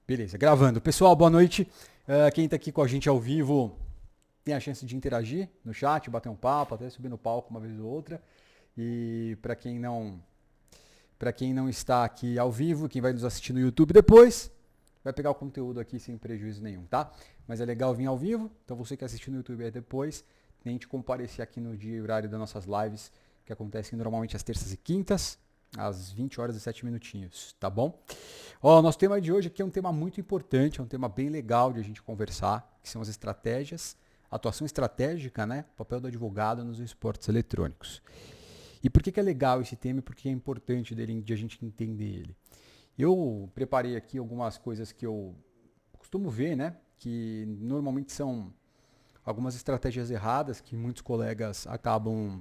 Beleza, gravando. Pessoal, boa noite. Quem está aqui com a gente ao vivo tem a chance de interagir no chat, bater um papo, até subir no palco uma vez ou outra. E para quem não está aqui ao vivo, quem vai nos assistir no YouTube depois, vai pegar o conteúdo aqui sem prejuízo nenhum, tá? Mas é legal vir ao vivo, então você que assistiu no YouTube aí depois, tente comparecer aqui no dia e horário das nossas lives, que acontecem normalmente às terças e quintas, às 20 horas e 7 minutinhos, tá bom? Ó, nosso tema de hoje aqui é um tema muito importante, é um tema bem legal de a gente conversar, que são as estratégias, atuação estratégica, né? O papel do advogado nos esportes eletrônicos. E por que é legal esse tema e por que é importante de a gente entender ele? Eu preparei aqui algumas coisas que eu costumo ver, né? Que normalmente são algumas estratégias erradas que muitos colegas acabam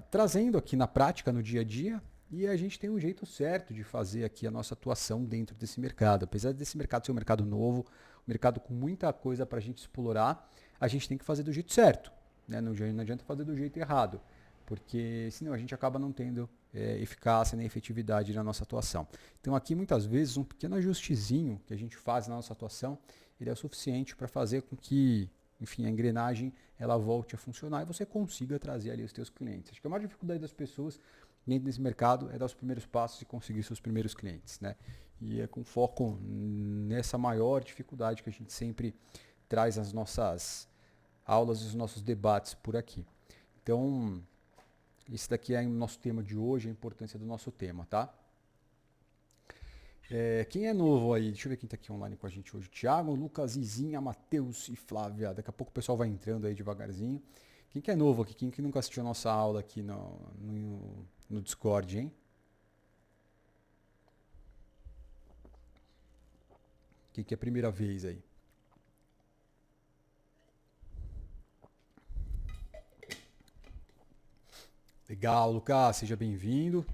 trazendo aqui na prática, no dia a dia, e a gente tem um jeito certo de fazer aqui a nossa atuação dentro desse mercado. Apesar desse mercado ser um mercado novo, um mercado com muita coisa para a gente explorar, a gente tem que fazer do jeito certo. Né? Não adianta fazer do jeito errado, porque senão a gente acaba não tendo eficácia nem efetividade na nossa atuação. Então aqui muitas vezes um pequeno ajustezinho que a gente faz na nossa atuação, ele é o suficiente para fazer com que, enfim, a engrenagem ela volte a funcionar e você consiga trazer ali os teus clientes. Acho que a maior dificuldade das pessoas dentro desse mercado é dar os primeiros passos e conseguir seus primeiros clientes, né? E é com foco nessa maior dificuldade que a gente sempre traz as nossas aulas e os nossos debates por aqui. Então, esse daqui é o nosso tema de hoje, a importância do nosso tema, tá? Quem é novo aí? Deixa eu ver quem está aqui online com a gente hoje. Thiago, Lucas, Izinha, Matheus e Flávia. Daqui a pouco o pessoal vai entrando aí devagarzinho. Quem que é novo aqui? Quem que nunca assistiu a nossa aula aqui no Discord, hein? Quem que é a primeira vez aí? Legal, Lucas, seja bem-vindo.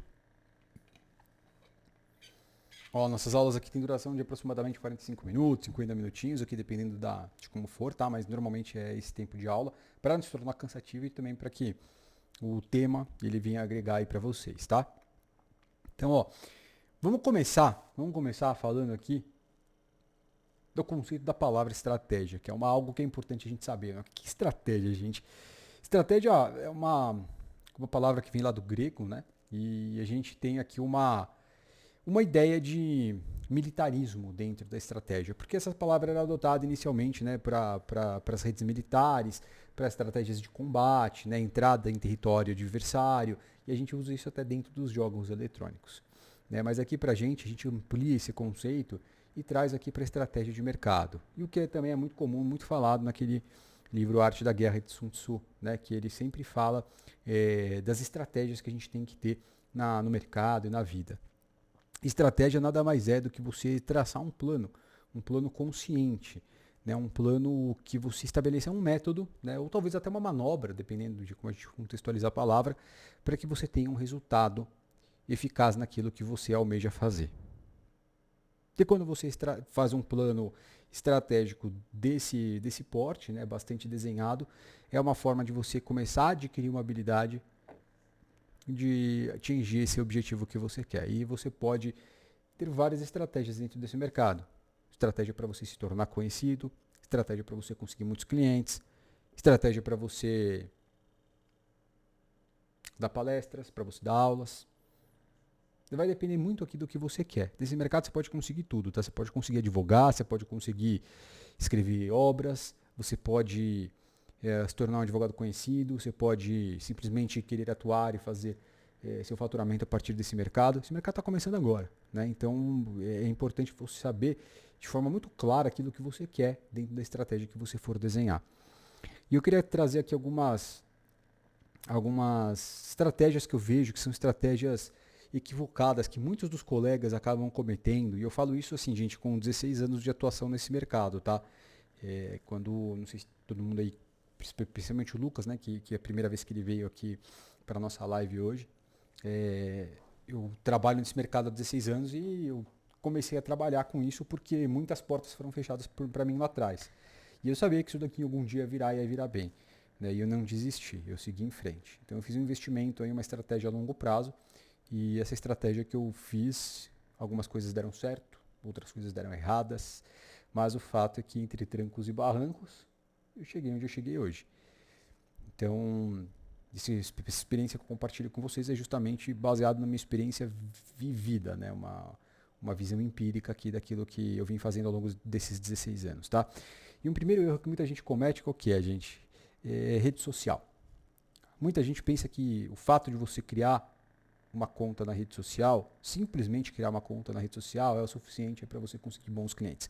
Ó, nossas aulas aqui têm duração de aproximadamente 45 minutos, 50 minutinhos, aqui dependendo de como for, tá? Mas normalmente é esse tempo de aula, para não se tornar cansativo e também para que o tema ele venha agregar aí para vocês, tá? Então, ó, vamos começar falando aqui do conceito da palavra estratégia, que é algo que é importante a gente saber, né? Que estratégia, gente? Estratégia é uma palavra que vem lá do grego, né? E a gente tem aqui uma ideia de militarismo dentro da estratégia, porque essa palavra era adotada inicialmente, né, para as redes militares, para estratégias de combate, né, entrada em território adversário, e a gente usa isso até dentro dos jogos eletrônicos. Né? Mas aqui para a gente amplia esse conceito e traz aqui para a estratégia de mercado. E o que também é muito comum, muito falado naquele livro Arte da Guerra de Sun Tzu, né, que ele sempre fala das estratégias que a gente tem que ter no mercado e na vida. Estratégia nada mais é do que você traçar um plano consciente, né? Um plano que você estabeleça um método, né? Ou talvez até uma manobra, dependendo de como a gente contextualizar a palavra, para que você tenha um resultado eficaz naquilo que você almeja fazer. E quando você faz um plano estratégico desse porte, né, bastante desenhado, é uma forma de você começar a adquirir uma habilidade de atingir esse objetivo que você quer. E você pode ter várias estratégias dentro desse mercado. Estratégia para você se tornar conhecido, estratégia para você conseguir muitos clientes, estratégia para você dar palestras, para você dar aulas. Vai depender muito aqui do que você quer. Nesse mercado você pode conseguir tudo, tá? Você pode conseguir advogar, você pode conseguir escrever obras, você pode se tornar um advogado conhecido, você pode simplesmente querer atuar e fazer seu faturamento a partir desse mercado. Esse mercado está começando agora, né? Então é importante você saber de forma muito clara aquilo que você quer dentro da estratégia que você for desenhar. E eu queria trazer aqui algumas estratégias que eu vejo que são estratégias equivocadas que muitos dos colegas acabam cometendo. E eu falo isso assim, gente, com 16 anos de atuação nesse mercado, tá? Quando, não sei se todo mundo aí, principalmente o Lucas, né, que é a primeira vez que ele veio aqui para nossa live hoje. Eu trabalho nesse mercado há 16 anos e eu comecei a trabalhar com isso porque muitas portas foram fechadas para mim lá atrás. E eu sabia que isso daqui algum dia ia virar bem. Né? E eu não desisti, eu segui em frente. Então eu fiz um investimento em uma estratégia a longo prazo e essa estratégia que eu fiz, algumas coisas deram certo, outras coisas deram erradas, mas o fato é que entre trancos e barrancos, eu cheguei onde eu cheguei hoje. Então, essa experiência que eu compartilho com vocês é justamente baseado na minha experiência vivida, né? Uma visão empírica aqui daquilo que eu vim fazendo ao longo desses 16 anos, tá? E um primeiro erro que muita gente comete, qual que é, gente? É rede social. Muita gente pensa que o fato de você criar uma conta na rede social, simplesmente criar uma conta na rede social é o suficiente para você conseguir bons clientes.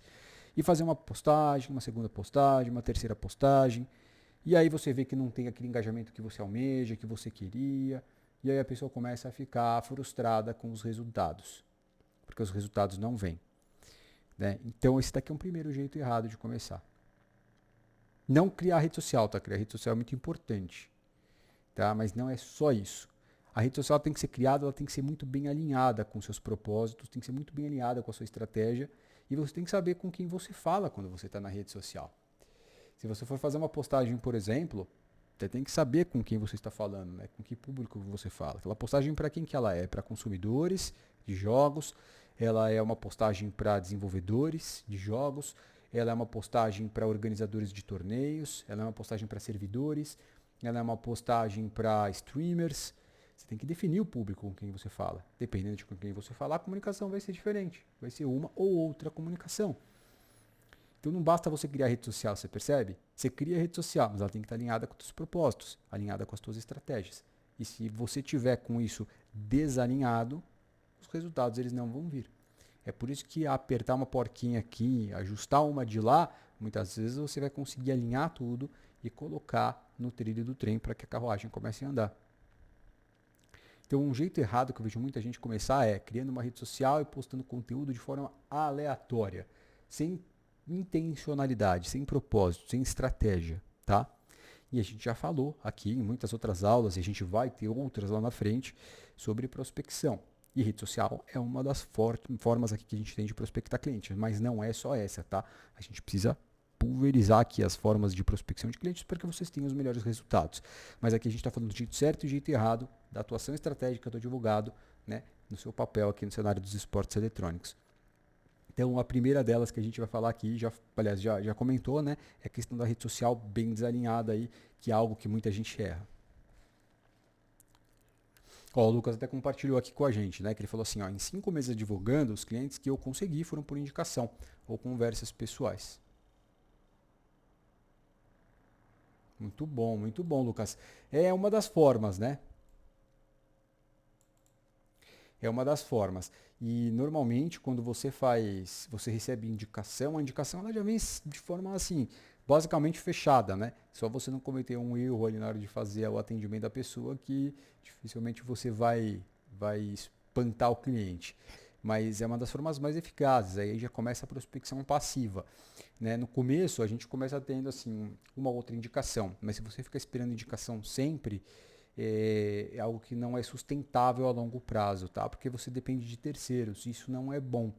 E fazer uma postagem, uma segunda postagem, uma terceira postagem, e aí você vê que não tem aquele engajamento que você almeja, que você queria, e aí a pessoa começa a ficar frustrada com os resultados, porque os resultados não vêm. Né? Então esse daqui é um primeiro jeito errado de começar. Não criar rede social, tá? Criar rede social é muito importante, tá? Mas não é só isso. A rede social tem que ser criada, ela tem que ser muito bem alinhada com seus propósitos, tem que ser muito bem alinhada com a sua estratégia, e você tem que saber com quem você fala quando você está na rede social. Se você for fazer uma postagem, por exemplo, você tem que saber com quem você está falando, né? Com que público você fala. Aquela postagem para quem que ela é? Para consumidores de jogos, ela é uma postagem para desenvolvedores de jogos, ela é uma postagem para organizadores de torneios, ela é uma postagem para servidores, ela é uma postagem para streamers. Você tem que definir o público com quem você fala. Dependendo de com quem você falar, a comunicação vai ser diferente. Vai ser uma ou outra comunicação. Então não basta você criar rede social, você percebe? Você cria rede social, mas ela tem que estar alinhada com os seus propósitos, alinhada com as suas estratégias. E se você tiver com isso desalinhado, os resultados eles não vão vir. É por isso que apertar uma porquinha aqui, ajustar uma de lá, muitas vezes você vai conseguir alinhar tudo e colocar no trilho do trem para que a carruagem comece a andar. Então um jeito errado que eu vejo muita gente começar é criando uma rede social e postando conteúdo de forma aleatória, sem intencionalidade, sem propósito, sem estratégia, tá? E a gente já falou aqui em muitas outras aulas, e a gente vai ter outras lá na frente, sobre prospecção. E rede social é uma das formas aqui que a gente tem de prospectar clientes, mas não é só essa, tá? A gente precisa pulverizar aqui as formas de prospecção de clientes para que vocês tenham os melhores resultados. Mas aqui a gente está falando do jeito certo e do jeito errado, da atuação estratégica do advogado, né, no seu papel aqui no cenário dos esportes eletrônicos. Então, a primeira delas que a gente vai falar aqui, aliás, já comentou, né? É a questão da rede social bem desalinhada aí, que é algo que muita gente erra. Ó, o Lucas até compartilhou aqui com a gente, né? Que ele falou assim, ó, em 5 meses advogando, os clientes que eu consegui foram por indicação ou conversas pessoais. Muito bom, Lucas. É uma das formas, né? É uma das formas. E normalmente quando você recebe indicação, a indicação ela já vem de forma assim, basicamente fechada, né? Só você não cometer um erro ali na hora de fazer o atendimento da pessoa que dificilmente você vai espantar o cliente. Mas é uma das formas mais eficazes. Aí já começa a prospecção passiva, né? No começo a gente começa tendo assim uma outra indicação, mas se você ficar esperando indicação sempre, é algo que não é sustentável a longo prazo, tá? Porque você depende de terceiros, isso não é bom.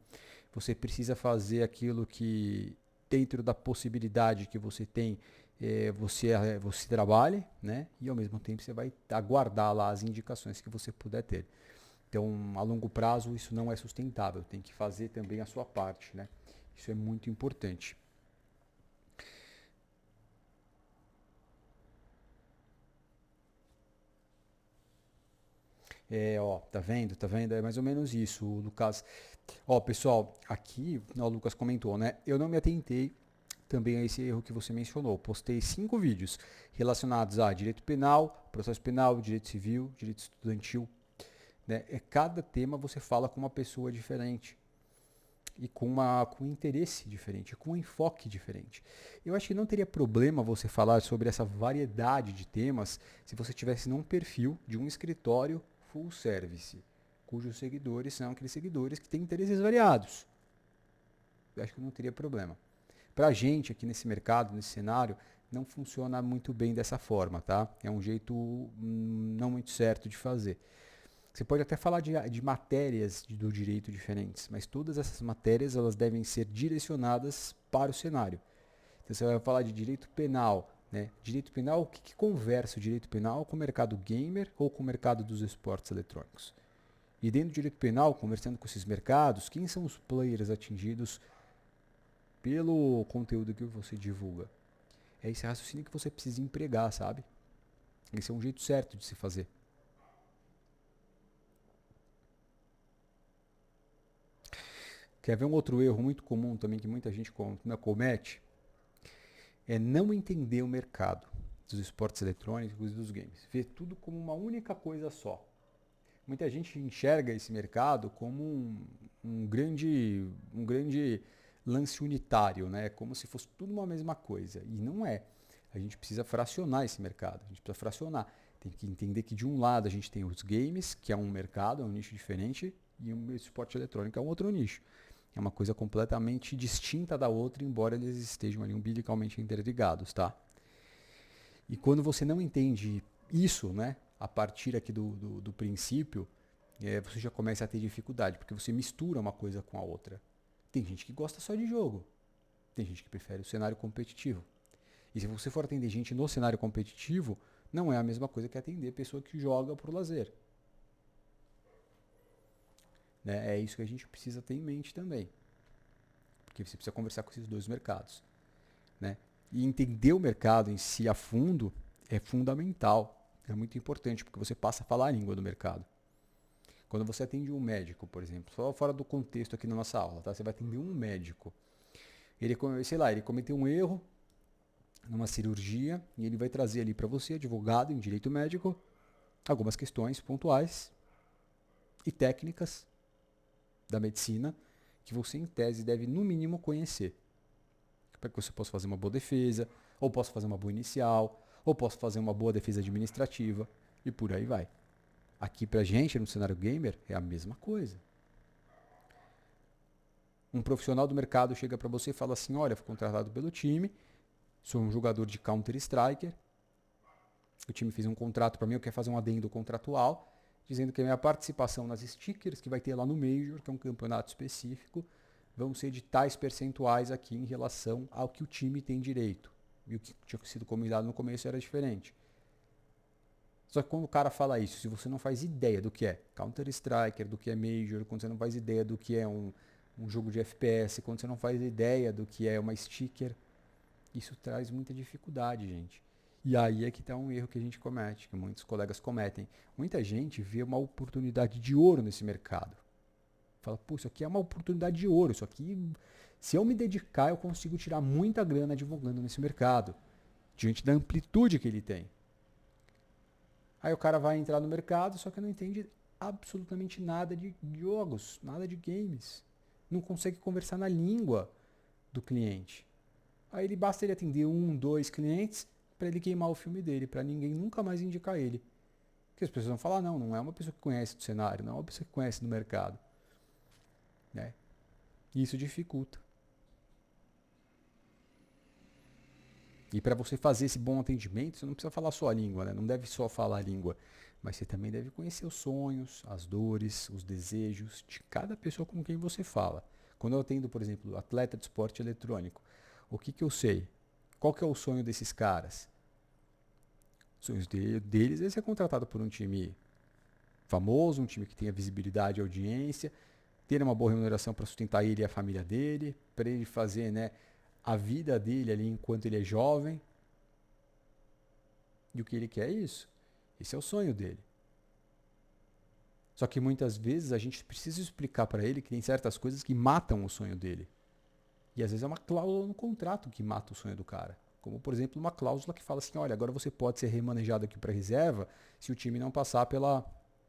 Você precisa fazer aquilo que, dentro da possibilidade que você tem, você trabalhe, né? E ao mesmo tempo você vai aguardar lá as indicações que você puder ter. Então, a longo prazo, isso não é sustentável, tem que fazer também a sua parte, né? Isso é muito importante. É, ó, tá vendo? Tá vendo? É mais ou menos isso, Lucas. Ó, pessoal, aqui, ó, o Lucas comentou, né? Eu não me atentei também a esse erro que você mencionou. Postei 5 vídeos relacionados a direito penal, processo penal, direito civil, direito estudantil, né? Cada tema você fala com uma pessoa diferente e com um interesse diferente, com um enfoque diferente. Eu acho que não teria problema você falar sobre essa variedade de temas se você tivesse num perfil de um escritório full service, cujos seguidores são aqueles seguidores que têm interesses variados. Eu acho que não teria problema. Para a gente aqui nesse mercado, nesse cenário, não funciona muito bem dessa forma, tá? É um jeito não muito certo de fazer. Você pode até falar de matérias do direito diferentes, mas todas essas matérias elas devem ser direcionadas para o cenário. Então você vai falar de direito penal, né? Direito penal, o que conversa o direito penal com o mercado gamer ou com o mercado dos esportes eletrônicos? E dentro do direito penal, conversando com esses mercados, quem são os players atingidos pelo conteúdo que você divulga? É esse raciocínio que você precisa empregar, sabe? Esse é um jeito certo de se fazer. Quer ver um outro erro muito comum também que muita gente comete? É não entender o mercado dos esportes eletrônicos e dos games. Ver tudo como uma única coisa só. Muita gente enxerga esse mercado como um grande lance unitário, né? Como se fosse tudo uma mesma coisa. E não é. A gente precisa fracionar esse mercado. A gente precisa fracionar. Tem que entender que de um lado a gente tem os games, que é um mercado, é um nicho diferente, e o esporte eletrônico é um outro nicho. É uma coisa completamente distinta da outra, embora eles estejam ali umbilicalmente interligados, tá? E quando você não entende isso, né, a partir aqui do princípio, você já começa a ter dificuldade, porque você mistura uma coisa com a outra. Tem gente que gosta só de jogo, tem gente que prefere o cenário competitivo. E se você for atender gente no cenário competitivo, não é a mesma coisa que atender pessoa que joga por lazer. Né? É isso que a gente precisa ter em mente também. Porque você precisa conversar com esses dois mercados. Né? E entender o mercado em si a fundo é fundamental. É muito importante, porque você passa a falar a língua do mercado. Quando você atende um médico, por exemplo, só fora do contexto aqui na nossa aula, tá? Você vai atender um médico. Ele, sei lá, ele cometeu um erro numa cirurgia e ele vai trazer ali para você, advogado em direito médico, algumas questões pontuais e técnicas da medicina que você, em tese, deve, no mínimo, conhecer. Para que você possa fazer uma boa defesa, ou possa fazer uma boa inicial, ou possa fazer uma boa defesa administrativa, e por aí vai. Aqui pra gente, no cenário gamer, é a mesma coisa. Um profissional do mercado chega para você e fala assim, olha, fui contratado pelo time, sou um jogador de Counter-Strike, o time fez um contrato para mim, eu quero fazer um adendo contratual, dizendo que a minha participação nas stickers, que vai ter lá no Major, que é um campeonato específico, vão ser de tais percentuais aqui em relação ao que o time tem direito. E o que tinha sido combinado no começo era diferente. Só que quando o cara fala isso, se você não faz ideia do que é Counter-Strike, do que é Major, quando você não faz ideia do que é um jogo de FPS, quando você não faz ideia do que é uma sticker, isso traz muita dificuldade, gente. E aí é que está um erro que a gente comete, que muitos colegas cometem. Muita gente vê uma oportunidade de ouro nesse mercado. Fala, pô, isso aqui é uma oportunidade de ouro, isso aqui, se eu me dedicar, eu consigo tirar muita grana advogando nesse mercado, diante da amplitude que ele tem. Aí o cara vai entrar no mercado, só que não entende absolutamente nada de jogos, nada de games. Não consegue conversar na língua do cliente. Aí ele basta ele atender um, dois clientes para ele queimar o filme dele, para ninguém nunca mais indicar ele. Porque as pessoas vão falar, não, não é uma pessoa que conhece do cenário, não é uma pessoa que conhece do mercado. Né? E isso dificulta. E para você fazer esse bom atendimento, você não precisa falar só a língua, né? Não deve só falar a língua, mas você também deve conhecer os sonhos, as dores, os desejos de cada pessoa com quem você fala. Quando eu atendo, por exemplo, atleta de esporte eletrônico, o que eu sei? Qual que é o sonho desses caras? Os sonhos deles é ser contratado por um time famoso, um time que tenha visibilidade e audiência, ter uma boa remuneração para sustentar ele e a família dele, para ele fazer, né, a vida dele ali enquanto ele é jovem. E o que ele quer é isso. Esse é o sonho dele. Só que muitas vezes a gente precisa explicar para ele que tem certas coisas que matam o sonho dele. E às vezes é uma cláusula no contrato que mata o sonho do cara. Como, por exemplo, uma cláusula que fala assim, olha, agora você pode ser remanejado aqui para reserva se o time não passar pela,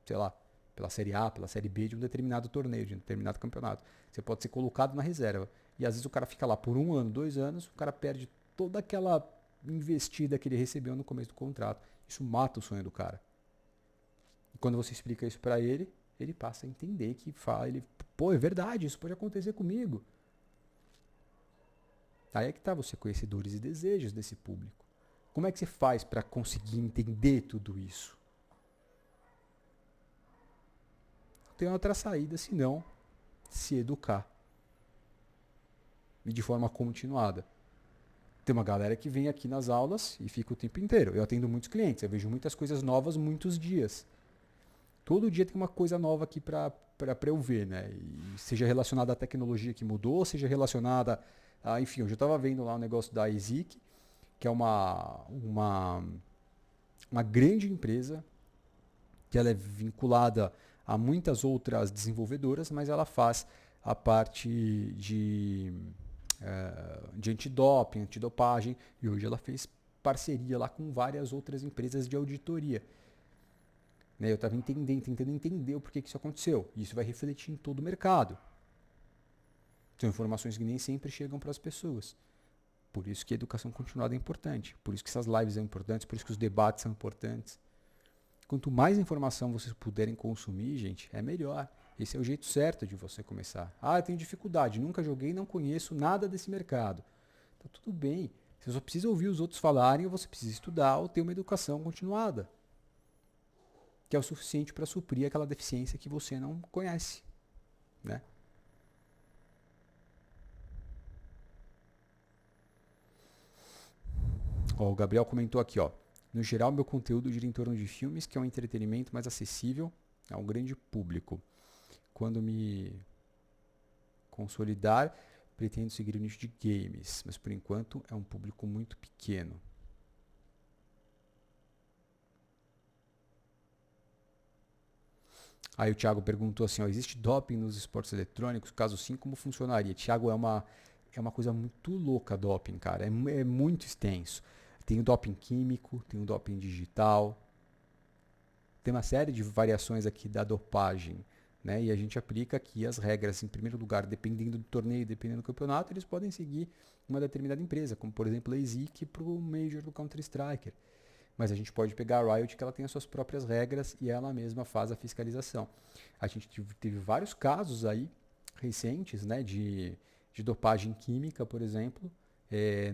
sei lá, pela Série A, pela Série B de um determinado torneio, de um determinado campeonato. Você pode ser colocado na reserva. E às vezes o cara fica lá por 1 ano, 2 anos, o cara perde toda aquela investida que ele recebeu no começo do contrato. Isso mata o sonho do cara. E quando você explica isso para ele, ele passa a entender que fala, ele, pô, é verdade, isso pode acontecer comigo. Aí é que tá você conhecedores e desejos desse público. Como é que você faz para conseguir entender tudo isso? Não tem outra saída senão se educar. E de forma continuada. Tem uma galera que vem aqui nas aulas e fica o tempo inteiro. Eu atendo muitos clientes, eu vejo muitas coisas novas muitos dias. Todo dia tem uma coisa nova aqui para eu ver, né? E seja relacionada à tecnologia que mudou, seja relacionada a, enfim, eu já estava vendo lá o negócio da EZIC, que é uma grande empresa, que ela é vinculada a muitas outras desenvolvedoras, mas ela faz a parte de antidoping, antidopagem, e hoje ela fez parceria lá com várias outras empresas de auditoria. Né? Eu estava tentando entender o porquê que isso aconteceu. E isso vai refletir em todo o mercado. São informações que nem sempre chegam para as pessoas. Por isso que a educação continuada é importante. Por isso que essas lives são importantes. Por isso que os debates são importantes. Quanto mais informação vocês puderem consumir, gente, é melhor. Esse é o jeito certo de você começar. Ah, eu tenho dificuldade, nunca joguei, não conheço nada desse mercado. Então tudo bem. Você só precisa ouvir os outros falarem ou você precisa estudar ou ter uma educação continuada. Que é o suficiente para suprir aquela deficiência que você não conhece, né? Ó, o Gabriel comentou aqui, ó. No geral, meu conteúdo gira em torno de filmes, que é um entretenimento mais acessível a um grande público. Quando me consolidar, pretendo seguir o nicho de games, mas por enquanto é um público muito pequeno. Aí o Thiago perguntou assim, ó, existe doping nos esportes eletrônicos? Caso sim, como funcionaria? Thiago, é uma coisa muito louca doping, cara. É muito extenso. Tem o doping químico, tem o doping digital, tem uma série de variações aqui da dopagem, né? E a gente aplica aqui as regras, em primeiro lugar, dependendo do torneio, dependendo do campeonato, eles podem seguir uma determinada empresa, como por exemplo a EZIC para o Major do Counter-Strike. Mas a gente pode pegar a Riot, que ela tem as suas próprias regras e ela mesma faz a fiscalização. A gente teve vários casos aí recentes, né, de dopagem química, por exemplo,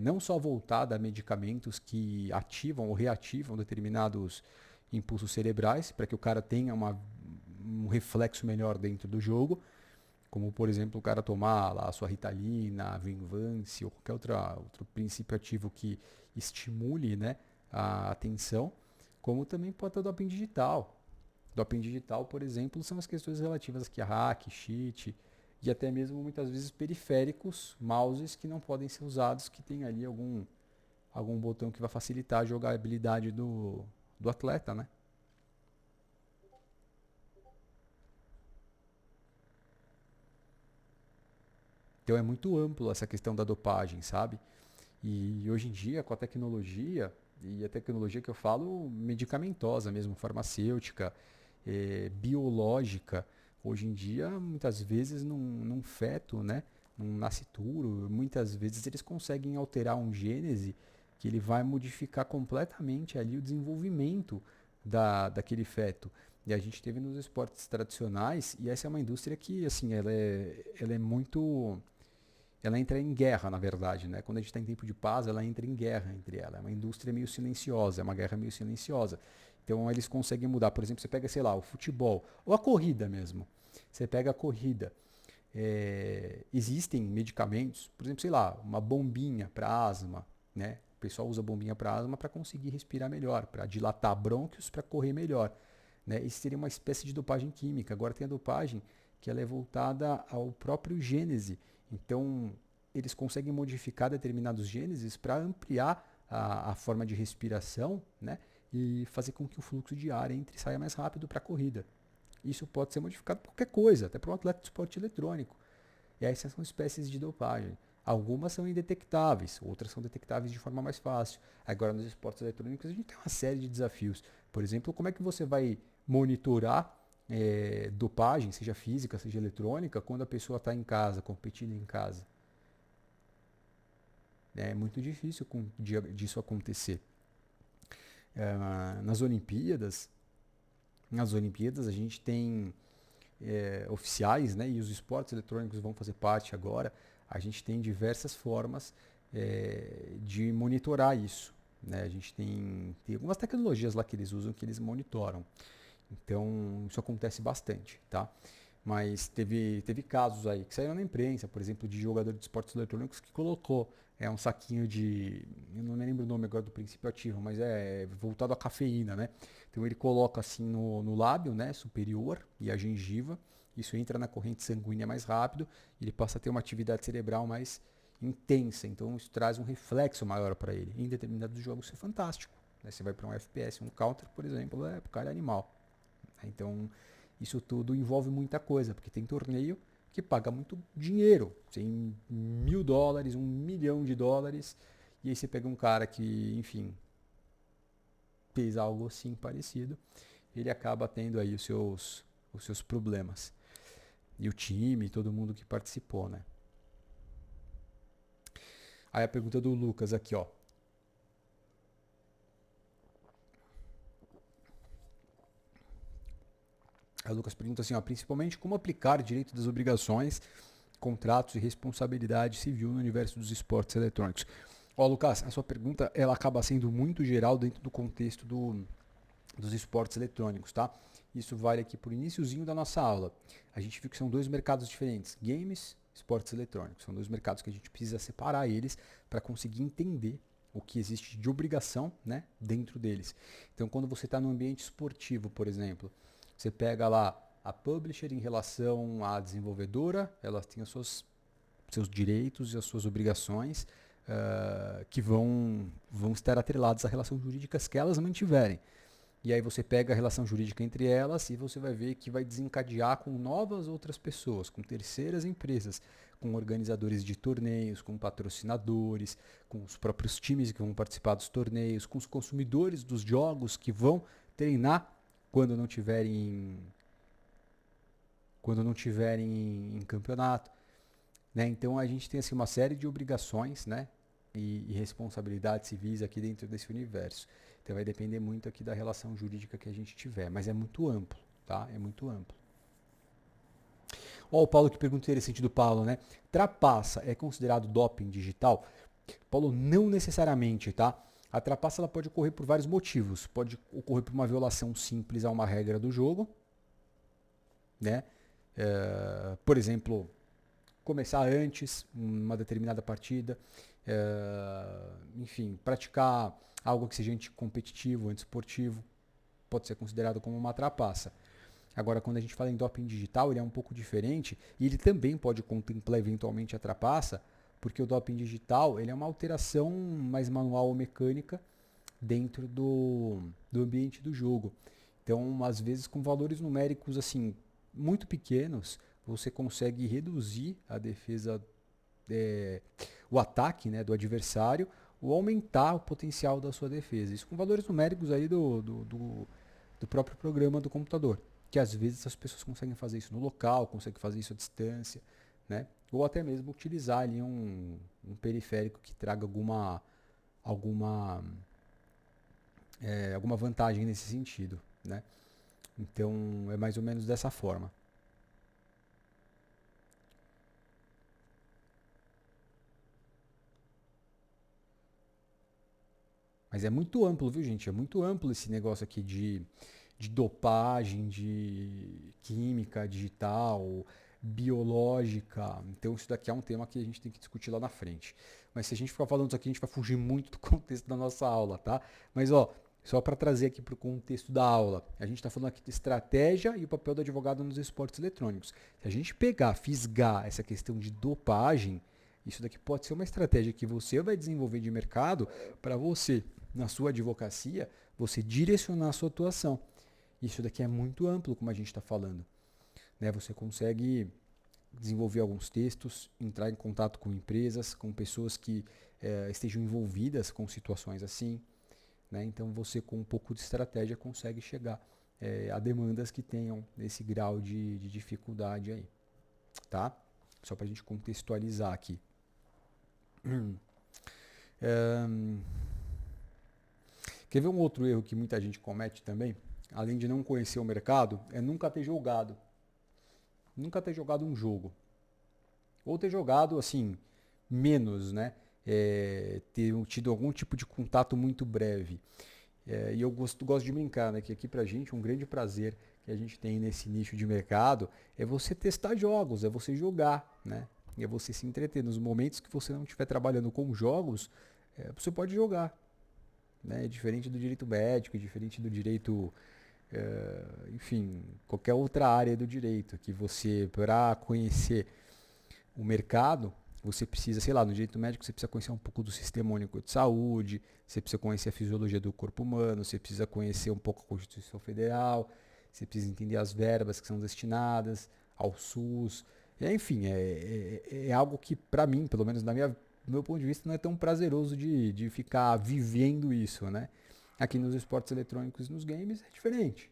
não só voltada a medicamentos que ativam ou reativam determinados impulsos cerebrais para que o cara tenha um reflexo melhor dentro do jogo, como por exemplo o cara tomar lá a sua Ritalina, a Venvance ou qualquer outro princípio ativo que estimule, né, a atenção, como também pode ter o doping digital. Doping digital, por exemplo, são as questões relativas aqui a hack, cheat e até mesmo muitas vezes periféricos, mouses que não podem ser usados, que tem ali algum botão que vai facilitar a jogabilidade do atleta, né? Então é muito amplo essa questão da dopagem, sabe? E hoje em dia, com a tecnologia, e a tecnologia que eu falo medicamentosa mesmo, farmacêutica, biológica, hoje em dia, muitas vezes num feto, né, num nascituro, muitas vezes eles conseguem alterar um gênese que ele vai modificar completamente ali o desenvolvimento daquele feto. E a gente teve nos esportes tradicionais, e essa é uma indústria que, assim, ela é muito, ela entra em guerra, na verdade, né? Quando a gente está em tempo de paz, ela entra em guerra entre ela. É uma indústria meio silenciosa, é uma guerra meio silenciosa. Então eles conseguem mudar. Por exemplo, você pega, sei lá, o futebol, ou a corrida mesmo. Você pega a corrida. Existem medicamentos, por exemplo, sei lá, uma bombinha para asma, né? O pessoal usa bombinha para asma para conseguir respirar melhor, para dilatar brônquios, para correr melhor. Né? Isso seria uma espécie de dopagem química. Agora tem a dopagem que ela é voltada ao próprio gênese. Então, eles conseguem modificar determinados gêneses para ampliar a forma de respiração, né? E fazer com que o fluxo de ar entre e saia mais rápido para a corrida. Isso pode ser modificado por qualquer coisa, até para um atleta de esporte eletrônico. E aí essas são espécies de dopagem. Algumas são indetectáveis, outras são detectáveis de forma mais fácil. Agora, nos esportes eletrônicos, a gente tem uma série de desafios. Por exemplo, como é que você vai monitorar dopagem, seja física, seja eletrônica, quando a pessoa está em casa, competindo em casa? É muito difícil disso acontecer. Nas Olimpíadas a gente tem oficiais, né, e os esportes eletrônicos vão fazer parte agora. A gente tem diversas formas de monitorar isso. Né? A gente tem algumas tecnologias lá que eles usam que eles monitoram. Então, isso acontece bastante, tá? Mas teve casos aí que saíram na imprensa, por exemplo, de jogador de esportes eletrônicos que colocou um saquinho de, eu não me lembro o nome agora do princípio ativo, mas é voltado à cafeína, né? Então ele coloca assim no lábio, né, superior e a gengiva, isso entra na corrente sanguínea mais rápido, e ele passa a ter uma atividade cerebral mais intensa, então isso traz um reflexo maior para ele. Em determinados jogos isso é fantástico, né? Você vai para um FPS, um Counter, por exemplo, o cara é animal. Então, isso tudo envolve muita coisa, porque tem torneio que paga muito dinheiro, tem $1.000, $1 milhão, e aí você pega um cara que, enfim, fez algo assim parecido, ele acaba tendo aí os seus problemas. E o time, todo mundo que participou, né? Aí a pergunta do Lucas aqui, ó. A Lucas pergunta assim, ó, principalmente como aplicar direito das obrigações, contratos e responsabilidade civil no universo dos esportes eletrônicos. Ó, Lucas, a sua pergunta ela acaba sendo muito geral dentro do contexto dos esportes eletrônicos, tá? Isso vale aqui por iniciozinho da nossa aula. A gente viu que são dois mercados diferentes, games, esportes eletrônicos. São dois mercados que a gente precisa separar eles para conseguir entender o que existe de obrigação, né, dentro deles. Então, quando você está no ambiente esportivo, por exemplo, você pega lá a publisher em relação à desenvolvedora, ela tem seus direitos e as suas obrigações que vão estar atrelados a relações jurídicas que elas mantiverem. E aí você pega a relação jurídica entre elas e você vai ver que vai desencadear com novas outras pessoas, com terceiras empresas, com organizadores de torneios, com patrocinadores, com os próprios times que vão participar dos torneios, com os consumidores dos jogos que vão treinar quando não tiverem em campeonato, né? Então a gente tem assim uma série de obrigações, né, e responsabilidades civis aqui dentro desse universo. Então vai depender muito aqui da relação jurídica que a gente tiver, mas é muito amplo, tá? É muito amplo. Ó, o Paulo que pergunta interessante do Paulo, né? Trapaça é considerado doping digital? Paulo, não necessariamente, tá? A trapaça ela pode ocorrer por vários motivos. Pode ocorrer por uma violação simples a uma regra do jogo, né? Por exemplo, começar antes uma determinada partida, enfim, praticar algo que seja anticompetitivo, antiesportivo, pode ser considerado como uma trapaça. Agora, quando a gente fala em doping digital, ele é um pouco diferente e ele também pode contemplar eventualmente a trapaça, porque o doping digital ele é uma alteração mais manual ou mecânica dentro do ambiente do jogo. Então, às vezes, com valores numéricos assim muito pequenos, você consegue reduzir a defesa, o ataque, né, do adversário, ou aumentar o potencial da sua defesa. Isso com valores numéricos aí do próprio programa do computador. Que às vezes as pessoas conseguem fazer isso no local, conseguem fazer isso à distância, né? Ou até mesmo utilizar ali um periférico que traga alguma alguma vantagem nesse sentido, né? Então é mais ou menos dessa forma. Mas é muito amplo, viu, gente? É muito amplo esse negócio aqui de dopagem, de química digital, biológica. Então isso daqui é um tema que a gente tem que discutir lá na frente. Mas se a gente ficar falando isso aqui, a gente vai fugir muito do contexto da nossa aula, tá? Mas ó, só para trazer aqui para o contexto da aula, a gente está falando aqui de estratégia e o papel do advogado nos esportes eletrônicos. Se a gente pegar, fisgar essa questão de dopagem, isso daqui pode ser uma estratégia que você vai desenvolver de mercado para você, na sua advocacia, você direcionar a sua atuação. Isso daqui é muito amplo, como a gente está falando, né? Você consegue desenvolver alguns textos, entrar em contato com empresas, com pessoas que estejam envolvidas com situações assim, né? Então você com um pouco de estratégia consegue chegar a demandas que tenham esse grau de dificuldade aí, tá? Só para a gente contextualizar aqui. Quer ver um outro erro que muita gente comete também? Além de não conhecer o mercado, é nunca ter jogado. Nunca ter jogado um jogo. Ou ter jogado, assim, menos, né? Ter tido algum tipo de contato muito breve. E eu gosto de brincar, né? Que aqui pra gente é um grande prazer que a gente tem nesse nicho de mercado é você testar jogos, é você jogar, né? É você se entreter. Nos momentos que você não estiver trabalhando com jogos, você pode jogar, né? É diferente do direito médico, diferente do direito, enfim, qualquer outra área do direito, que você, para conhecer o mercado, você precisa, sei lá, no direito médico você precisa conhecer um pouco do Sistema Único de Saúde, você precisa conhecer a fisiologia do corpo humano, você precisa conhecer um pouco a Constituição Federal, você precisa entender as verbas que são destinadas ao SUS. Enfim, é algo que, para mim, pelo menos do meu ponto de vista, não é tão prazeroso de ficar vivendo isso, né? Aqui nos esportes eletrônicos e nos games é diferente,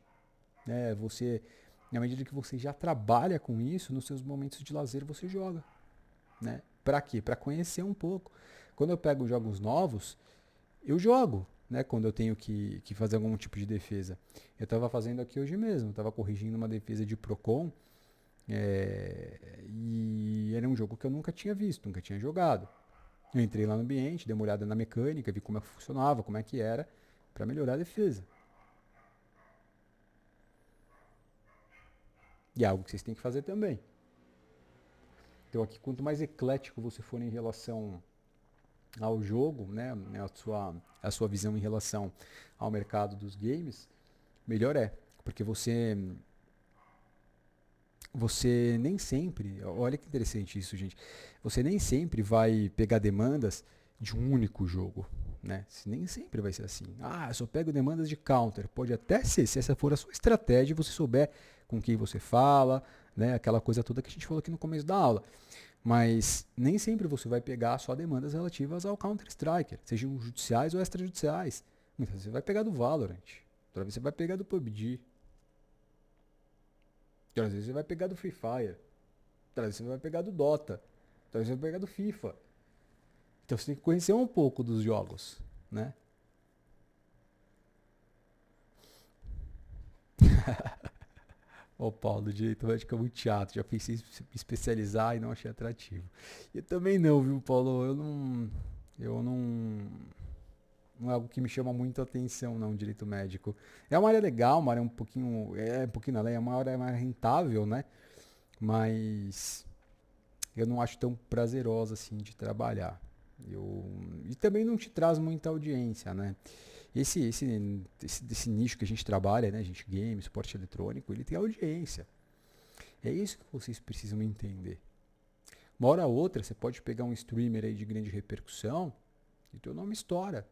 né? Você, na medida que você já trabalha com isso, nos seus momentos de lazer você joga, né? Para quê? Para conhecer um pouco. Quando eu pego jogos novos, eu jogo, né? Quando eu tenho que fazer algum tipo de defesa. Eu estava fazendo aqui hoje mesmo, estava corrigindo uma defesa de Procon, e era um jogo que eu nunca tinha visto, nunca tinha jogado. Eu entrei lá no ambiente, dei uma olhada na mecânica, vi como é que funcionava, como é que era, para melhorar a defesa. E é algo que vocês têm que fazer também. Então aqui, quanto mais eclético você for em relação ao jogo, né, a sua visão em relação ao mercado dos games, melhor é. Porque você nem sempre, olha que interessante isso, gente, você nem sempre vai pegar demandas de um único jogo, né? Nem sempre vai ser assim. Ah, eu só pego demandas de counter. Pode até ser, se essa for a sua estratégia, você souber com quem você fala, né? Aquela coisa toda que a gente falou aqui no começo da aula. Mas nem sempre você vai pegar só demandas relativas ao Counter-Strike, sejam judiciais ou extrajudiciais. Muitas vezes você vai pegar do Valorant, outra vez você vai pegar do PUBG, outra vez você vai pegar do Free Fire, outra vez você vai pegar do Dota, outra vez você vai pegar do FIFA. Então você tem que conhecer um pouco dos jogos, né? Ó, Paulo, direito médico é muito chato. Já pensei em me especializar e não achei atrativo. Eu também não, viu, Paulo? Não é algo que me chama muito a atenção, não, direito médico. É uma área legal, uma área um pouquinho além, é uma área mais rentável, né? Mas eu não acho tão prazerosa assim de trabalhar. E também não te traz muita audiência, né? Esse nicho que a gente trabalha, né? A gente game, esporte eletrônico, ele tem audiência. É isso que vocês precisam entender. Uma hora ou outra, você pode pegar um streamer aí de grande repercussão e teu nome estoura.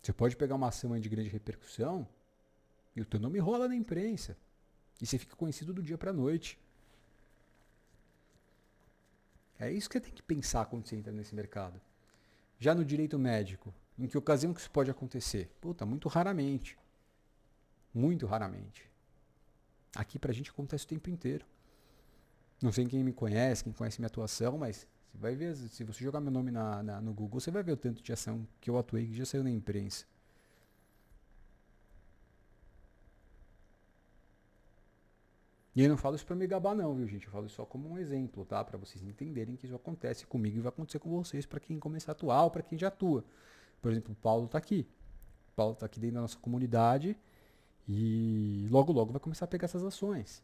Você pode pegar uma ação aí de grande repercussão e o teu nome rola na imprensa. E você fica conhecido do dia pra noite. É isso que você tem que pensar quando você entra nesse mercado. Já no direito médico, em que ocasião que isso pode acontecer? Puta, muito raramente. Muito raramente. Aqui pra gente acontece o tempo inteiro. Não sei quem me conhece, quem conhece minha atuação, mas você vai ver, se você jogar meu nome no Google, você vai ver o tanto de ação que eu atuei que já saiu na imprensa. E eu não falo isso pra me gabar não, viu, gente? Eu falo isso só como um exemplo, tá? Pra vocês entenderem que isso acontece comigo e vai acontecer com vocês pra quem começar a atuar ou pra quem já atua. Por exemplo, o Paulo tá aqui. O Paulo tá aqui dentro da nossa comunidade e logo logo vai começar a pegar essas ações.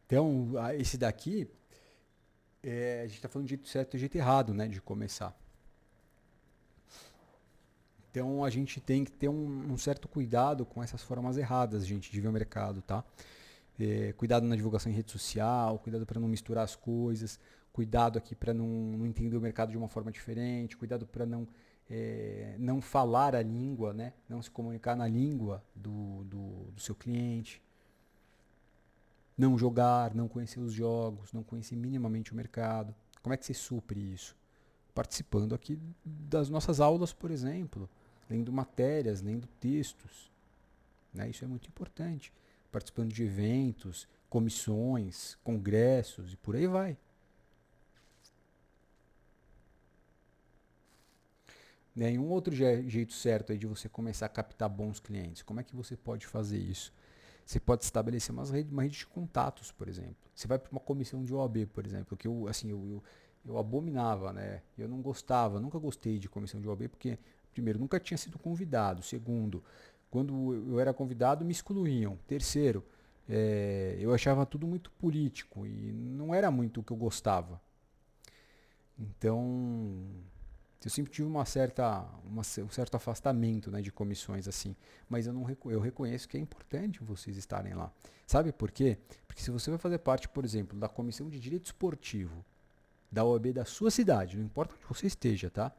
Então, esse daqui, a gente tá falando de jeito certo e jeito errado, né? De começar. Então a gente tem que ter um certo cuidado com essas formas erradas, gente, de ver o mercado, tá? Cuidado na divulgação em rede social, cuidado para não misturar as coisas, cuidado aqui para não entender o mercado de uma forma diferente, cuidado para não falar a língua, né? Não se comunicar na língua do seu cliente, não jogar, não conhecer os jogos, não conhecer minimamente o mercado. Como é que você supre isso? Participando aqui das nossas aulas, por exemplo, lendo matérias, lendo textos, né? Isso é muito importante. Participando de eventos, comissões, congressos e por aí vai. Né? E um outro jeito certo aí de você começar a captar bons clientes. Como é que você pode fazer isso? Você pode estabelecer uma rede de contatos, por exemplo. Você vai para uma comissão de OAB, por exemplo, que eu abominava, né? Eu não gostava, nunca gostei de comissão de OAB, porque, primeiro, nunca tinha sido convidado. Segundo, quando eu era convidado, me excluíam. Terceiro, eu achava tudo muito político e não era muito o que eu gostava. Então, eu sempre tive um certo afastamento, né, de comissões assim, mas eu reconheço que é importante vocês estarem lá. Sabe por quê? Porque se você vai fazer parte, por exemplo, da comissão de direito esportivo da OAB da sua cidade, não importa onde você esteja, tá?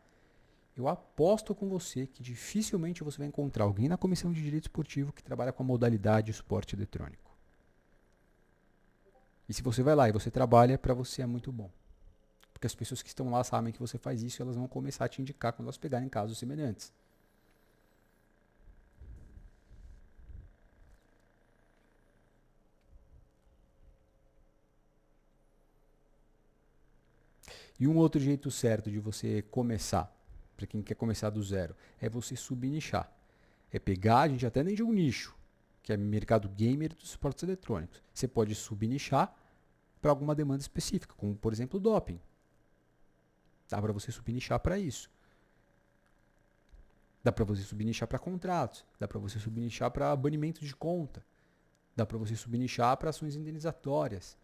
Eu aposto com você que dificilmente você vai encontrar alguém na comissão de direito esportivo que trabalha com a modalidade esporte eletrônico. E se você vai lá e você trabalha, para você é muito bom. Porque as pessoas que estão lá sabem que você faz isso e elas vão começar a te indicar quando elas pegarem casos semelhantes. E um outro jeito certo de você começar, para quem quer começar do zero, é você subnichar. É pegar, a gente até nem de um nicho, que é mercado gamer dos esportes eletrônicos. Você pode subnichar para alguma demanda específica, como por exemplo doping. Dá para você subnichar para isso. Dá para você subnichar para contratos. Dá para você subnichar para banimento de conta. Dá para você subnichar para ações indenizatórias.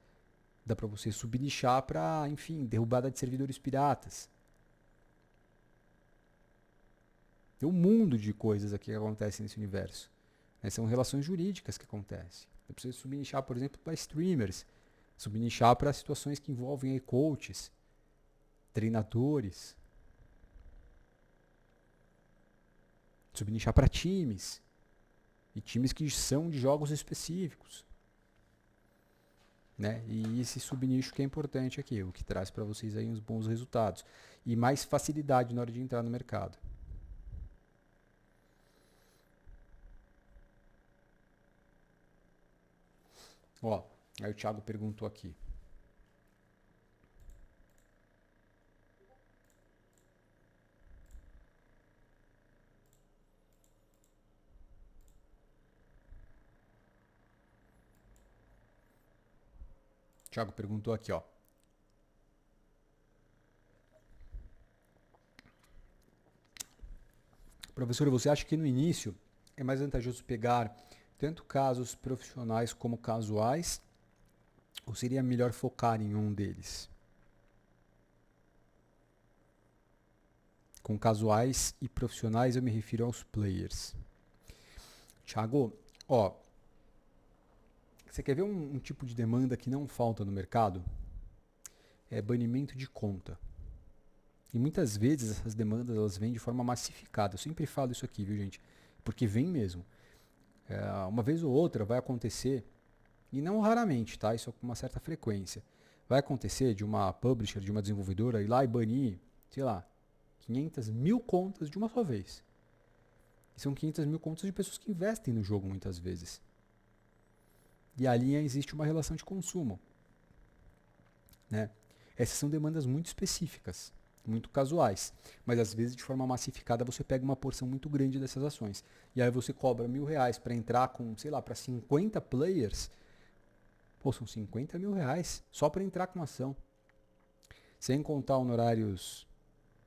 Dá para você subnichar para, enfim, derrubada de servidores piratas. Tem um mundo de coisas aqui que acontecem nesse universo. São relações jurídicas que acontecem. Dá para você subnichar, por exemplo, para streamers. Subnichar para situações que envolvem aí coaches, treinadores. Subnichar para times. E times que são de jogos específicos. Né? E esse subnicho que é importante aqui, o que traz para vocês aí uns bons resultados. E mais facilidade na hora de entrar no mercado. Ó, aí o Thiago perguntou aqui. Thiago perguntou aqui, ó. Professor, você acha que no início é mais vantajoso pegar tanto casos profissionais como casuais? Ou seria melhor focar em um deles? Com casuais e profissionais eu me refiro aos players. Thiago, ó, você quer ver um tipo de demanda que não falta no mercado? É banimento de conta. E muitas vezes essas demandas elas vêm de forma massificada. Eu sempre falo isso aqui, viu, gente? Porque vem mesmo. Uma vez ou outra vai acontecer, e não raramente, tá? Isso é com uma certa frequência. Vai acontecer de uma publisher, de uma desenvolvedora ir lá e banir, sei lá, 500 mil contas de uma só vez. E são 500 mil contas de pessoas que investem no jogo muitas vezes. E ali existe uma relação de consumo. Né? Essas são demandas muito específicas, muito casuais. Mas às vezes de forma massificada você pega uma porção muito grande dessas ações. E aí você cobra R$1.000 para entrar com, sei lá, para 50 players. Pô, são 50 mil reais só para entrar com ação. Sem contar honorários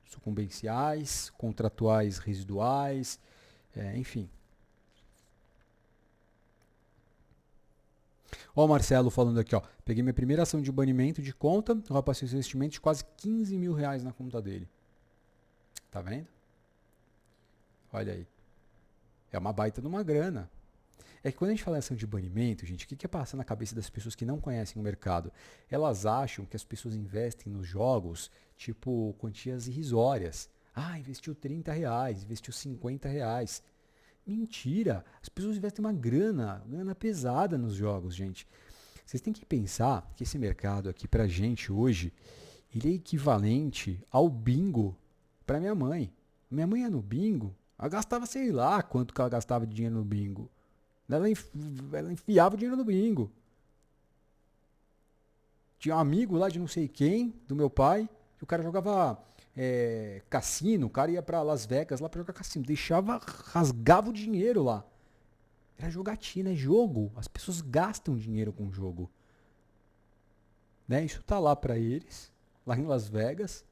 sucumbenciais, contratuais residuais, enfim. Ó o Marcelo falando aqui, ó. Peguei minha primeira ação de banimento de conta, o rapaz fez um investimento de quase 15 mil reais na conta dele. Tá vendo? Olha aí. É uma baita de uma grana. É que quando a gente fala em ação de banimento, gente, o que passa na cabeça das pessoas que não conhecem o mercado? Elas acham que as pessoas investem nos jogos, tipo, quantias irrisórias. Ah, investiu R$30, investiu R$50. Mentira! As pessoas investem uma grana pesada nos jogos, gente. Vocês têm que pensar que esse mercado aqui, pra gente hoje, ele é equivalente ao bingo pra minha mãe. Minha mãe ia no bingo, ela gastava sei lá quanto que ela gastava de dinheiro no bingo. Ela enfiava o dinheiro no bingo. Tinha um amigo lá de não sei quem, do meu pai, que o cara jogava cassino, o cara ia pra Las Vegas lá pra jogar cassino, rasgava o dinheiro lá. Era jogatina, é jogo. As pessoas gastam dinheiro com jogo. Né? Isso tá lá para eles, lá em Las Vegas,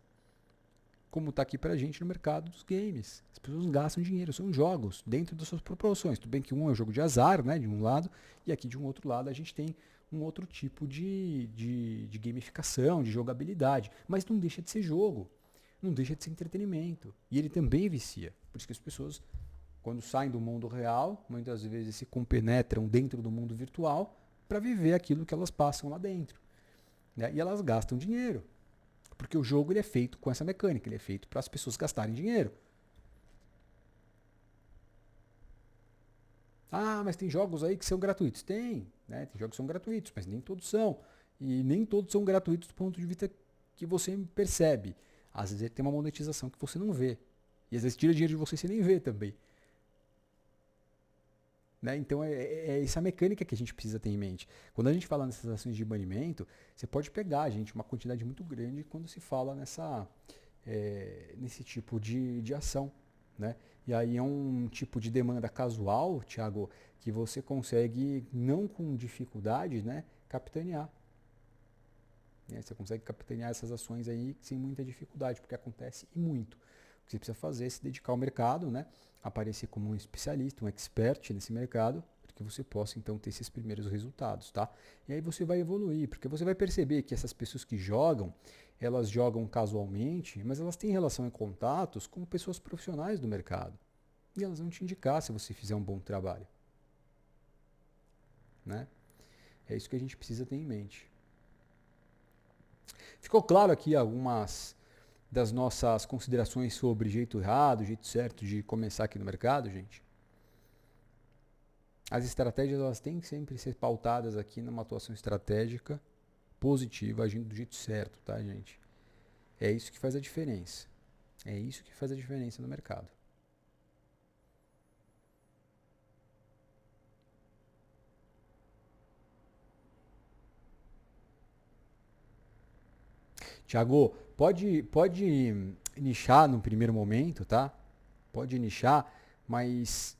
como tá aqui pra gente no mercado dos games. As pessoas gastam dinheiro, são jogos, dentro das suas proporções. Tudo bem que um é um jogo de azar, né, de um lado, e aqui de um outro lado a gente tem um outro tipo de gamificação, de jogabilidade. Mas não deixa de ser jogo, não deixa de ser entretenimento. E ele também vicia. Por isso que as pessoas, quando saem do mundo real, muitas vezes se compenetram dentro do mundo virtual para viver aquilo que elas passam lá dentro. Né? E elas gastam dinheiro. Porque o jogo ele é feito com essa mecânica, ele é feito para as pessoas gastarem dinheiro. Ah, mas tem jogos aí que são gratuitos. Tem, né? Tem jogos que são gratuitos, mas nem todos são. E nem todos são gratuitos do ponto de vista que você percebe. Às vezes ele tem uma monetização que você não vê. E às vezes tira dinheiro de você e você nem vê também. Né? Então é essa mecânica que a gente precisa ter em mente. Quando a gente fala nessas ações de banimento, você pode pegar, gente, uma quantidade muito grande quando se fala nesse tipo de ação. Né? E aí é um tipo de demanda casual, Thiago, que você consegue, não com dificuldade, né, capitanear. Né? Você consegue capitanear essas ações aí sem muita dificuldade, porque acontece e muito. O que você precisa fazer é se dedicar ao mercado, né? Aparecer como um especialista, um expert nesse mercado, para que você possa então ter esses primeiros resultados, tá? E aí você vai evoluir, porque você vai perceber que essas pessoas que jogam, elas jogam casualmente, mas elas têm relação e contatos com pessoas profissionais do mercado. E elas vão te indicar se você fizer um bom trabalho, né? É isso que a gente precisa ter em mente. Ficou claro aqui algumas das nossas considerações sobre jeito errado, jeito certo de começar aqui no mercado, gente? As estratégias elas têm que sempre ser pautadas aqui numa atuação estratégica positiva, agindo do jeito certo, tá, gente? É isso que faz a diferença. É isso que faz a diferença no mercado. Tiago, pode nichar no primeiro momento, tá? Pode nichar, mas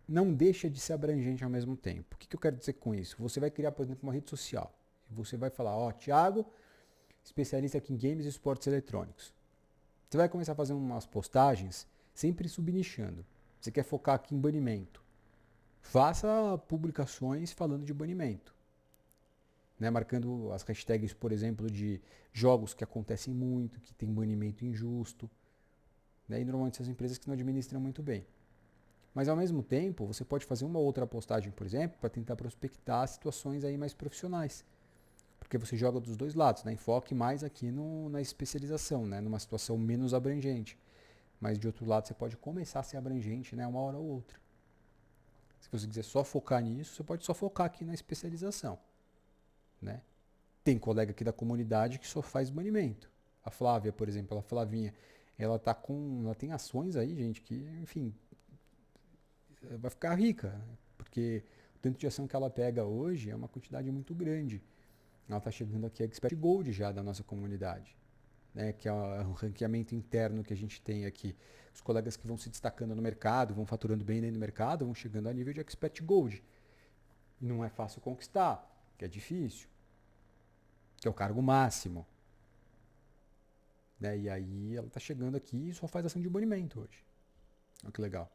não deixa de ser abrangente ao mesmo tempo. O que eu quero dizer com isso? Você vai criar, por exemplo, uma rede social. Você vai falar, ó, Thiago, especialista aqui em games e esportes eletrônicos. Você vai começar a fazer umas postagens sempre subnichando. Você quer focar aqui em banimento. Faça publicações falando de banimento. Né, marcando as hashtags, por exemplo, de jogos que acontecem muito, que tem banimento injusto. Né, e normalmente são as empresas que não administram muito bem. Mas ao mesmo tempo, você pode fazer uma outra postagem, por exemplo, para tentar prospectar situações aí mais profissionais. Porque você joga dos dois lados, né? Enfoque mais aqui na especialização, né? Numa situação menos abrangente. Mas de outro lado, você pode começar a ser abrangente, né? Uma hora ou outra. Se você quiser só focar nisso, você pode só focar aqui na especialização, né? Tem colega aqui da comunidade que só faz banimento. A Flávia, por exemplo, a Flavinha, ela tem ações aí, gente, que, enfim, vai ficar rica, né? Porque o tanto de ação que ela pega hoje é uma quantidade muito grande. Ela está chegando aqui a Expert Gold já da nossa comunidade, né? Que é um ranqueamento interno que a gente tem aqui. Os colegas que vão se destacando no mercado, vão faturando bem dentro do mercado, vão chegando a nível de Expert Gold. E não é fácil conquistar, que é difícil, que é o cargo máximo. Né? E aí ela está chegando aqui e só faz ação de banimento hoje. Olha que legal.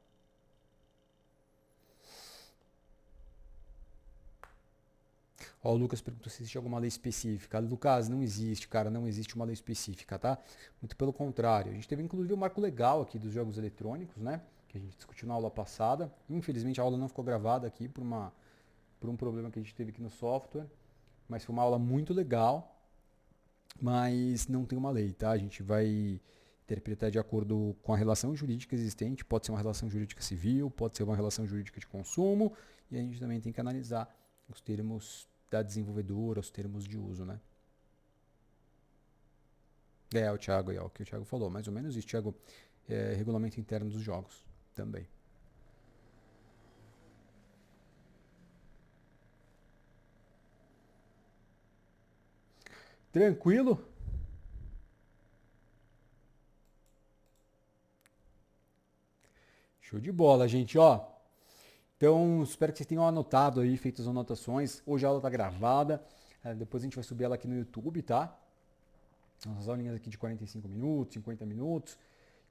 Ó, o Lucas perguntou se existe alguma lei específica. Lucas, não existe, cara, não existe uma lei específica, tá? Muito pelo contrário. A gente teve inclusive um marco legal aqui dos jogos eletrônicos, né? Que a gente discutiu na aula passada. Infelizmente a aula não ficou gravada aqui por um problema que a gente teve aqui no software. Mas foi uma aula muito legal, mas não tem uma lei, tá? A gente vai interpretar de acordo com a relação jurídica existente. Pode ser uma relação jurídica civil, pode ser uma relação jurídica de consumo. E a gente também tem que analisar os termos da desenvolvedora, os termos de uso, né? É o Thiago, é o que o Thiago falou, mais ou menos isso, Thiago. Regulamento interno dos jogos também. Tranquilo? Show de bola, gente, ó. Então, espero que vocês tenham anotado aí, feito as anotações. Hoje a aula está gravada, depois a gente vai subir ela aqui no YouTube, tá? As aulinhas aqui de 45 minutos, 50 minutos.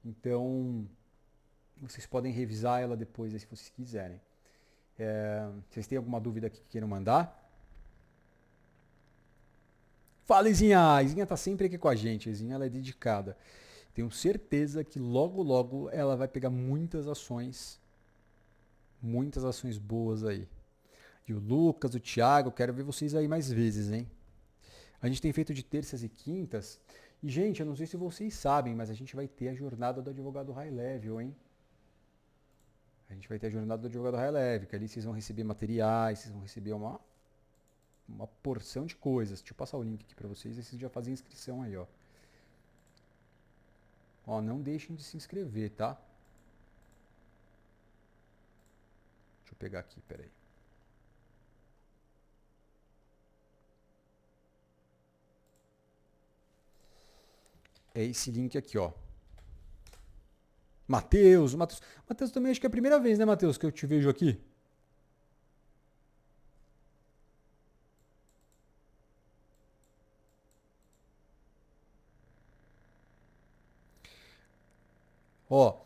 Então, vocês podem revisar ela depois aí, se vocês quiserem. Vocês têm alguma dúvida aqui que queiram mandar? Fala, Izinha! Izinha tá sempre aqui com a gente. Izinha, ela é dedicada. Tenho certeza que logo, logo ela vai pegar muitas ações boas aí. E o Lucas, o Thiago, quero ver vocês aí mais vezes, hein? A gente tem feito de terças e quintas. E, gente, eu não sei se vocês sabem, mas a gente vai ter a jornada do advogado high level, hein? A gente vai ter a jornada do advogado high level, que ali vocês vão receber materiais, vocês vão receber uma porção de coisas. Deixa eu passar o link aqui pra vocês, e vocês já fazem inscrição aí, ó. Ó, não deixem de se inscrever, tá? Deixa eu pegar aqui, peraí. É esse link aqui, ó. Matheus também acho que é a primeira vez, né, Matheus, que eu te vejo aqui. Ó,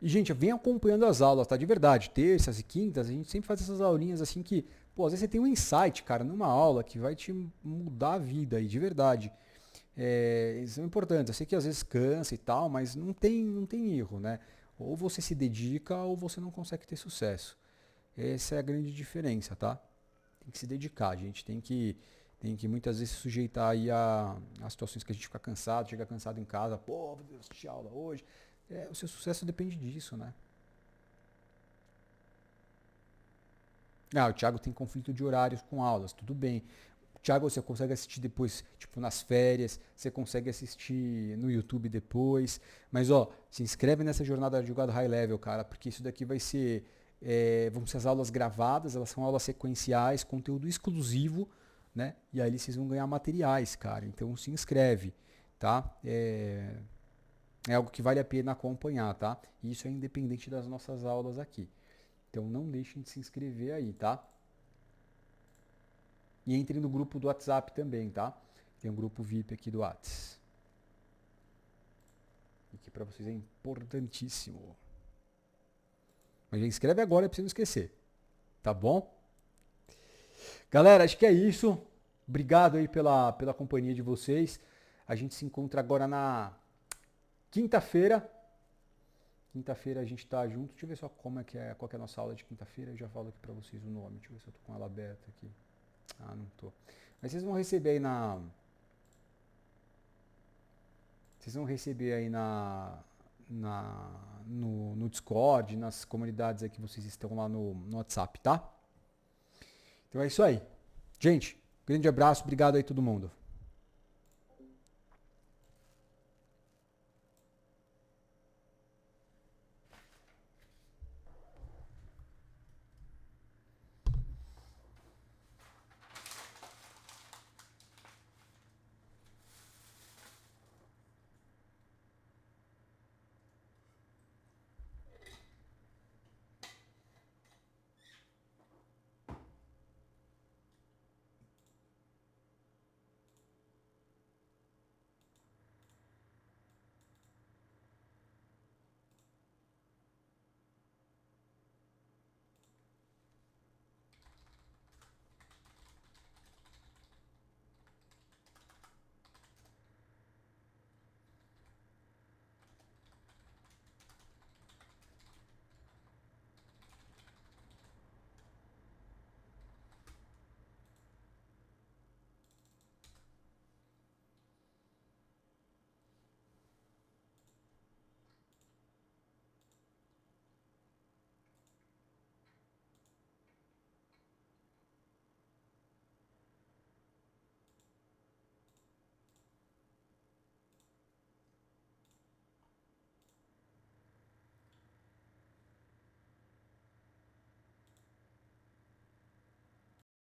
e, gente, vem acompanhando as aulas, tá? De verdade, terças e quintas, a gente sempre faz essas aulinhas assim que, pô, às vezes você tem um insight, cara, numa aula que vai te mudar a vida aí, de verdade. Isso é importante. Eu sei que às vezes cansa e tal, mas não tem erro, né? Ou você se dedica ou você não consegue ter sucesso. Essa é a grande diferença, tá? Tem que se dedicar, a gente tem que muitas vezes se sujeitar aí a situações que a gente fica cansado, chega cansado em casa, pô, meu Deus, assistir aula hoje. O seu sucesso depende disso, né? Ah, o Thiago tem conflito de horários com aulas, tudo bem. Thiago, você consegue assistir depois, tipo, nas férias, você consegue assistir no YouTube depois. Mas, ó, se inscreve nessa jornada de jogado high level, cara, porque isso daqui vai ser, vão ser as aulas gravadas, elas são aulas sequenciais, conteúdo exclusivo, né? E aí vocês vão ganhar materiais, cara. Então se inscreve, tá? É algo que vale a pena acompanhar, tá? E isso é independente das nossas aulas aqui. Então não deixem de se inscrever aí, tá? E entre no grupo do WhatsApp também, tá? Tem um grupo VIP aqui do WhatsApp. E que para vocês é importantíssimo. Mas já inscreve agora pra você não esquecer. Tá bom? Galera, acho que é isso. Obrigado aí pela companhia de vocês. A gente se encontra agora na quinta-feira. Quinta-feira a gente tá junto. Deixa eu ver só qual que é a nossa aula de quinta-feira. Eu já falo aqui pra vocês o nome. Deixa eu ver se eu tô com ela aberta aqui. Ah, não tô. Mas vocês vão receber aí no Discord, nas comunidades aí que vocês estão lá no WhatsApp, tá? Então é isso aí. Gente, grande abraço, obrigado aí todo mundo.